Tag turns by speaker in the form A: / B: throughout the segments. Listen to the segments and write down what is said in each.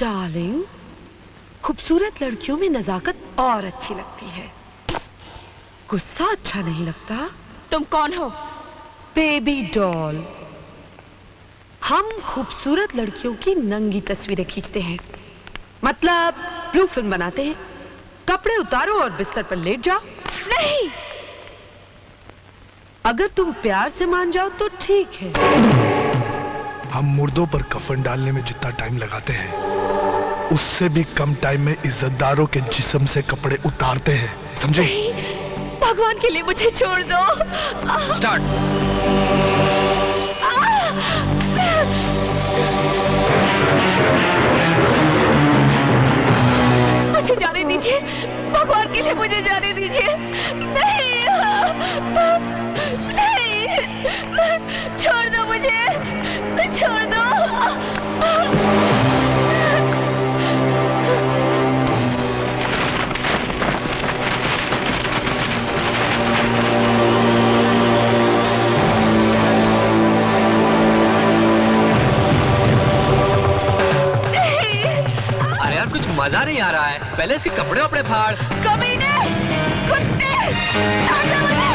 A: Darling, खूबसूरत लड़कियों में नजाकत और अच्छी लगती है, गुस्सा अच्छा नहीं लगता।
B: तुम कौन हो?
A: Baby doll. हम खूबसूरत लड़कियों की नंगी तस्वीरें खींचते हैं, मतलब ब्लू फिल्म बनाते हैं। कपड़े उतारो और बिस्तर पर लेट जाओ।
B: नहीं,
A: अगर तुम प्यार से मान जाओ तो ठीक है।
C: हम मुर्दों पर कफन डालने में जितना टाइम लगाते हैं, उससे भी कम टाइम में इज्जतदारों के जिस्म से कपड़े उतारते हैं, समझे?
B: भगवान के लिए मुझे छोड़ दो।
D: स्टार्ट।
B: मुझे जाने दीजिए, भगवान के लिए मुझे जाने दीजिए। नहीं, नहीं, छोड़ दो मुझे, छोड़ दो।
D: अरे यार कुछ मजा नहीं आ रहा है, पहले इसके कपड़े वपड़े फाड़।
B: कमीने, कुत्ते, छोड़ दो मुझे।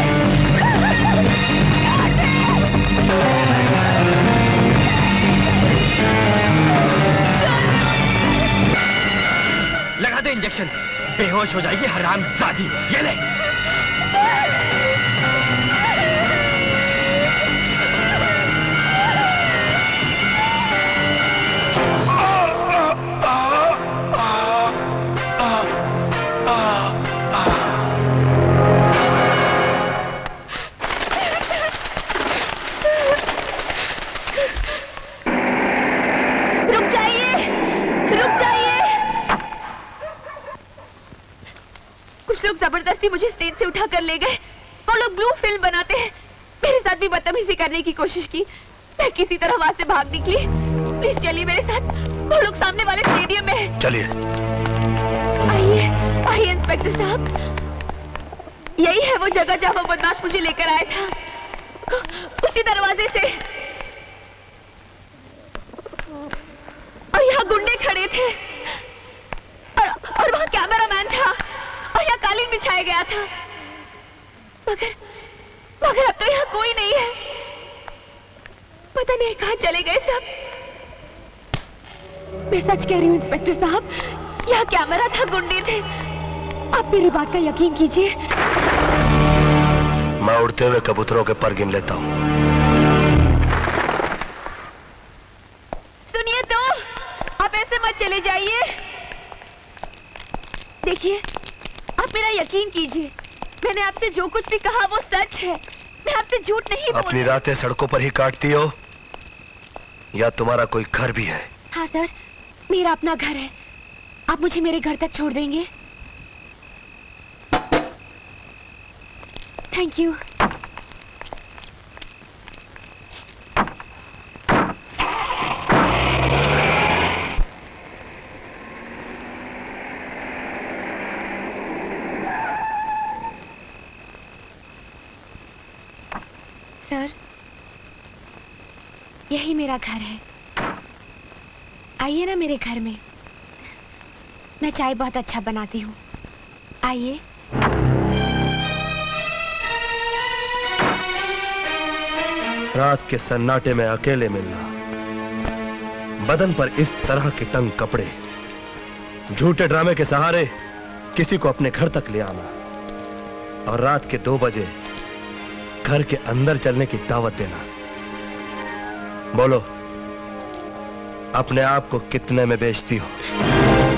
D: लगा दे इंजेक्शन, बेहोश हो जाएगी हरामजादी। ये ले।
B: लोग जबरदस्ती मुझे स्टेज से उठा कर ले गए। वो लोग ब्लू फिल्म बनाते हैं। मेरे साथ भी बदतमीजी करने की कोशिश की। मैं किसी तरह वहां से भाग निकली। प्लीज चलिए मेरे साथ, वो लोग सामने वाले स्टेडियम में हैं।
C: चलिए।
B: आइए, आइए इंस्पेक्टर साहब, यही है वो जगह जहां वो बदमाश मुझे लेकर आया था, उसी दरवाजे से। और यहाँ गुंडे खड़े थे और वहाँ कैमरामैन था और यहाँ कालीन बिछाया गया था। मगर अब तो यहाँ कोई नहीं है। पता नहीं कहाँ चले गए सब। मैं सच कह रही हूँ इंस्पेक्टर साहब, यहाँ कैमरा था, गुंडे थे। आप मेरी बात का यकीन कीजिए।
C: मैं उड़ते हुए कबूतरों के पर गिन लेता हूँ।
B: सुनिए तो, आप ऐसे मत चले जाइए। देखिए, आप मेरा यकीन कीजिए, मैंने आपसे जो कुछ भी कहा वो सच है। मैं आपसे झूठ नहीं बोल रही।
C: अपनी रातें सड़कों पर ही काटती हो या तुम्हारा कोई घर भी है?
B: हाँ सर, मेरा अपना घर है। आप मुझे मेरे घर तक छोड़ देंगे? Thank you. सर, यही मेरा घर है। आइए ना मेरे घर में। मैं चाय बहुत अच्छा बनाती हूँ। आइए।
C: रात के सन्नाटे में अकेले मिलना, बदन पर इस तरह के तंग कपड़े, झूठे ड्रामे के सहारे किसी को अपने घर तक ले आना और रात के 2 बजे घर के अंदर चलने की दावत देना। बोलो, अपने आप को कितने में बेचती हो?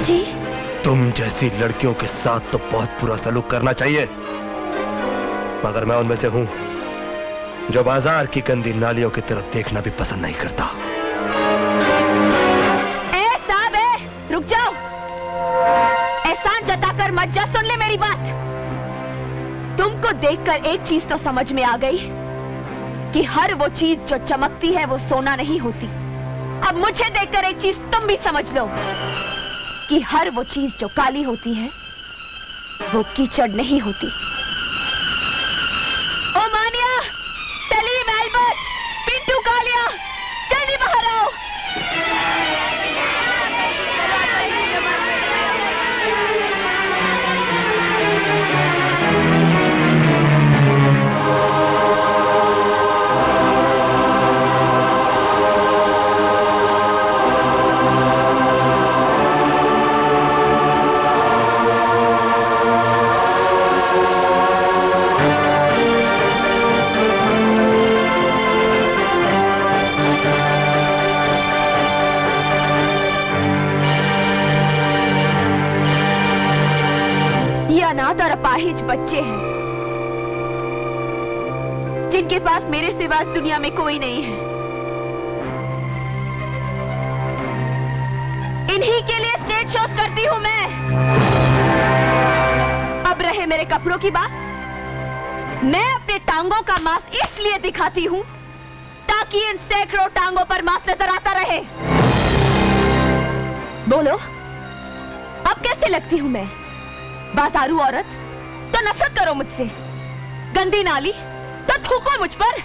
B: जी?
C: तुम जैसी लड़कियों के साथ तो बहुत बुरा सलूक करना चाहिए, मगर मैं उनमें से हूं जो बाजार की गंदी नालियों की तरफ देखना भी पसंद नहीं करता।
B: साहब, रुक जाओ। एहसान जताकर मत जा, सुन ले मेरी बात। तुमको देखकर एक चीज तो समझ में आ गई कि हर वो चीज जो चमकती है वो सोना नहीं होती। अब मुझे देखकर एक चीज तुम भी समझ लो कि हर वो चीज जो काली होती है वो कीचड़ नहीं होती। ओ मानिया, सलीम, एल्बर्ट, पिंटू, कालिया, जल्दी बाहर आओ। अनाथ और अपाहिज बच्चे हैं जिनके पास मेरे सिवा इस दुनिया में कोई नहीं है। इन्हीं के लिए स्टेज शोज करती हूं मैं। अब रहे मेरे कपड़ों की बात, मैं अपने टांगों का मांस इसलिए दिखाती हूं ताकि इन सैकड़ों टांगों पर मांस नजर आता रहे। बोलो, अब कैसे लगती हूं मैं? बाजारू औरत तो नफरत करो मुझसे, गंदी नाली तो थूको मुझ पर,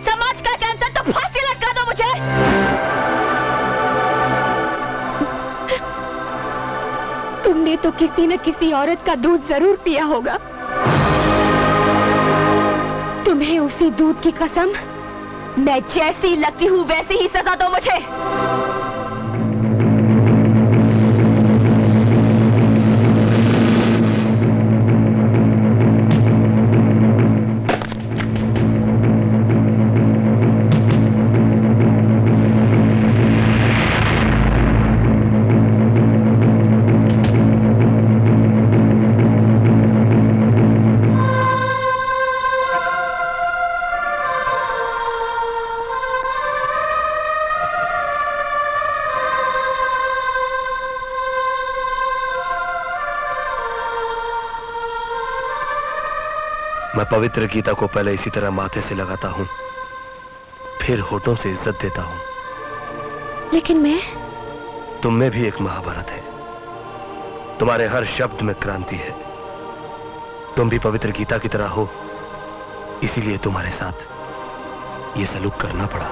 B: समाज का कैंसर तो फांसी लटका दो मुझे। तुमने तो किसी न किसी औरत का दूध जरूर पिया होगा। तुम्हें उसी दूध की कसम, मैं जैसी लगती हूं वैसी ही सजा दो मुझे।
C: मैं पवित्र गीता को पहले इसी तरह माथे से लगाता हूं, फिर होठों से इज्जत देता हूं।
B: लेकिन मैं,
C: तुम में भी एक महाभारत है, तुम्हारे हर शब्द में क्रांति है। तुम भी पवित्र गीता की तरह हो, इसीलिए तुम्हारे साथ ये सलूक करना पड़ा।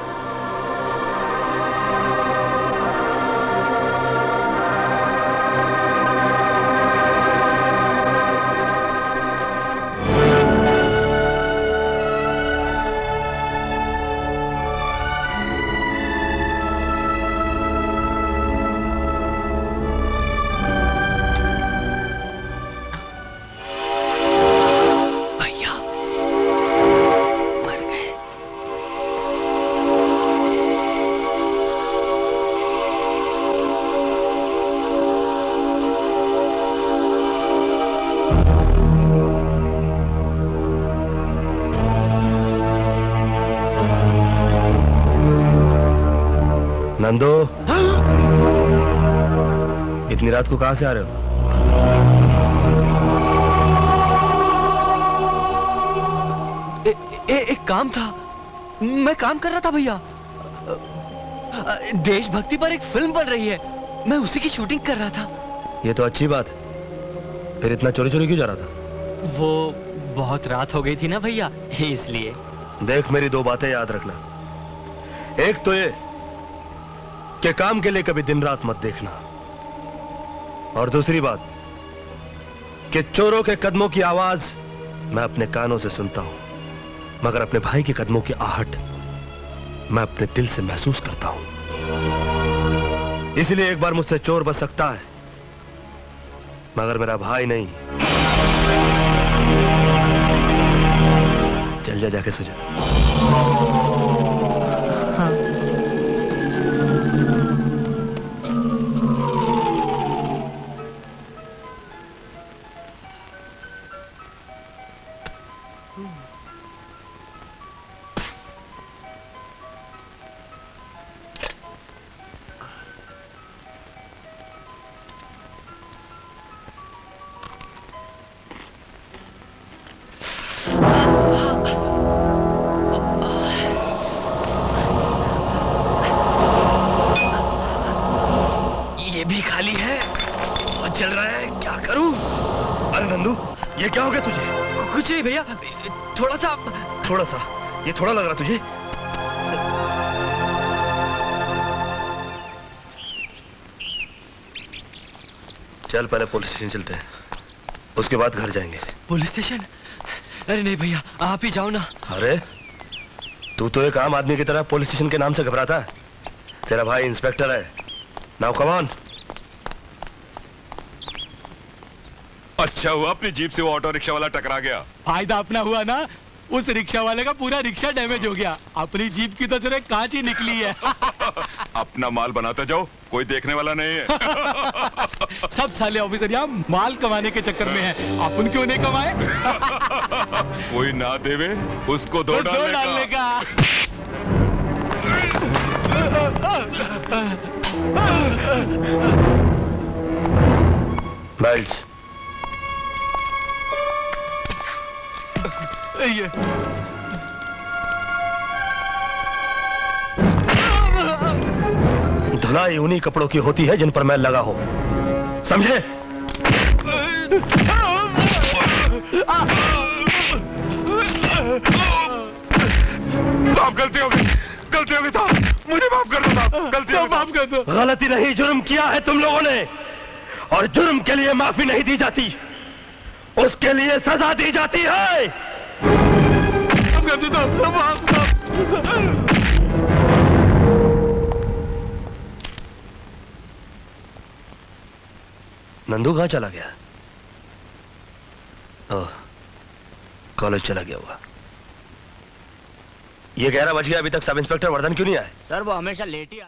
C: नंदो, इतनी रात को कहां से आ रहे हो?
D: एक काम था, मैं काम कर रहा था भैया। देशभक्ति पर एक फिल्म बन रही है, मैं उसी की शूटिंग कर रहा था।
C: ये तो अच्छी बात है, फिर इतना चोरी चोरी क्यों जा रहा था?
D: वो बहुत रात हो गई थी ना भैया, इसलिए।
C: देख, मेरी दो बातें याद रखना। एक तो ये कि काम के लिए कभी दिन रात मत देखना, और दूसरी बात कि चोरों के कदमों की आवाज मैं अपने कानों से सुनता हूं, मगर अपने भाई के कदमों की आहट मैं अपने दिल से महसूस करता हूं। इसलिए एक बार मुझसे चोर बच सकता है, मगर मेरा भाई नहीं। चल जा, जाके सो जा। ये क्या हो गया तुझे?
D: कुछ नहीं भैया, थोड़ा सा।
C: थोड़ा सा? ये थोड़ा लग रहा तुझे? चल पहले पुलिस स्टेशन चलते हैं, उसके बाद घर जाएंगे।
D: Police station? अरे नहीं भैया, आप ही जाओ ना।
C: अरे तू तो एक आम आदमी की तरह पुलिस स्टेशन के नाम से घबराता है। तेरा भाई इंस्पेक्टर है। Now come on.
E: अच्छा हुआ अपनी जीप से वो ऑटो रिक्शा वाला टकरा गया।
F: फायदा अपना हुआ ना, उस रिक्शा वाले का पूरा रिक्शा डैमेज हो गया। अपनी जीप की तो सिर्फ कांच ही निकली है।
E: अपना माल बनाते जाओ, कोई देखने वाला नहीं है।
F: सब साले ऑफिसर यहाँ माल कमाने के चक्कर में है, अपन क्यों नहीं कमाए?
E: कोई ना देवे उसको दो डालने का।
C: बेल्ट्स।
F: ये
C: धुलाई उन्हीं कपड़ों की होती है जिन पर मैल लगा हो, समझे?
E: साहब गलती हो गई साहब, मुझे माफ कर दो साहब, गलती हो गई।
F: माफ कर दो।
C: गलती नहीं, जुर्म किया है तुम लोगों ने, और जुर्म के लिए माफी नहीं दी जाती, उसके लिए सजा दी जाती है। नंदू कहां चला गया? ओह, कॉलेज चला गया होगा। ये 11 बज गया, अभी तक सब इंस्पेक्टर वर्धन क्यों नहीं आए?
G: सर वो हमेशा लेट ही